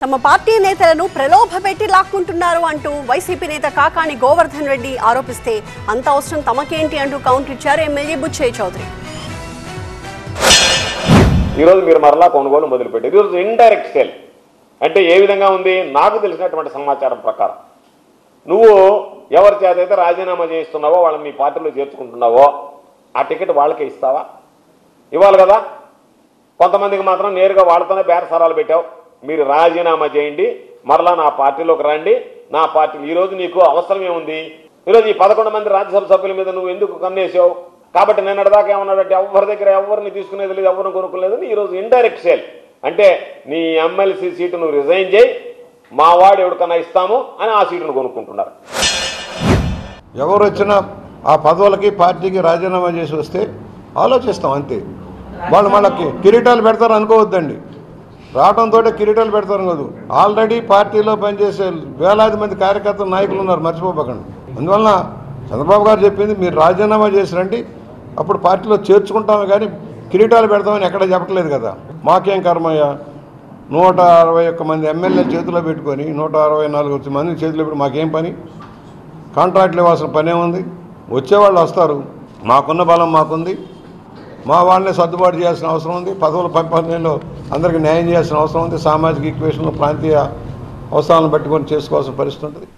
తమ పార్టీ నేతలను ప్రలోభపెట్టి లాక్కుంటున్నారు అంటూ వైసీపీ నేత కాకాని గోవర్ధన్ రెడ్డి ఆరోపిస్తే అంత అవసరం తమకేంటి అంటూ కౌంటర్ ఇచ్చారు ఎమ్మెల్యే బుచ్చయ్య చౌదరి. ఈరోజు మీరు మరలా కొనుగోలు మొదలుపెట్టారు. ఈరోజు ఇండైరెక్ట్ సేల్ అంటే ఏ విధంగా ఉంది? నాకు తెలిసినటువంటి సమాచారం ప్రకారం నువ్వు ఎవరి చేత అయితే రాజీనామా చేస్తున్నావో వాళ్ళని మీ పార్టీలో చేర్చుకుంటున్నావో ఆ టికెట్ వాళ్ళకే ఇస్తావా? ఇవ్వాలి కదా. కొంతమందికి మాత్రం నేరుగా వాళ్ళతోనే బేరసారాలు పెట్టావు. మీరు రాజీనామా చేయండి, మరలా నా పార్టీలోకి రండి, నా పార్టీ ఈరోజు నీకు అవసరం ఏముంది? ఈరోజు ఈ 11 మంది రాజ్యసభ సభ్యుల మీద నువ్వు ఎందుకు కన్నేసావు? కాబట్టి నేను అడదాకా ఏమన్నాడంటే ఎవరి దగ్గర ఎవరిని తీసుకునేది లేదు, ఎవరిని కొనుక్కోలేదని ఈరోజు ఇండైరెక్ట్ సేల్ అంటే నీ ఎమ్మెల్సీ సీటు నువ్వు రిజైన్ చేయి, మా వాడు ఎవరికన్నా ఇస్తాము అని ఆ సీటును కొనుక్కుంటున్నారు. ఎవరు వచ్చినా ఆ పదవులకి పార్టీకి రాజీనామా చేసి వస్తే ఆలోచిస్తాం అంతే. వాళ్ళు మనకి కిరీటాలు పెడతారు అనుకోవద్దండి. రావడంతో కిరీటాలు పెడతారు కాదు. ఆల్రెడీ పార్టీలో పనిచేసే వేలాది మంది కార్యకర్తలు నాయకులు ఉన్నారు, మర్చిపోకండి. అందువలన చంద్రబాబు గారు చెప్పింది మీరు రాజీనామా చేసిరండి, అప్పుడు పార్టీలో చేర్చుకుంటాము, కానీ కిరీటాలు పెడతామని ఎక్కడ చెప్పట్లేదు కదా. మాకేం కర్మయ్య, 161 మంది ఎమ్మెల్యే చేతిలో పెట్టుకొని 164 మంది చేతిలో పెట్టి మాకేం పని? కాంట్రాక్ట్లు ఇవ్వాల్సిన పనే ఉంది. వచ్చేవాళ్ళు వస్తారు, మాకున్న బలం మాకుంది, మా వాళ్ళని సర్దుబాటు చేయాల్సిన అవసరం ఉంది. పదవుల పంపిణీలో అందరికీ న్యాయం చేయాల్సిన అవసరం ఉంది. సామాజిక ఈక్వేషన్లో ప్రాంతీయ అవసరాలను పెట్టుకొని చేసుకోవాల్సిన పరిస్థితి ఉంటుంది.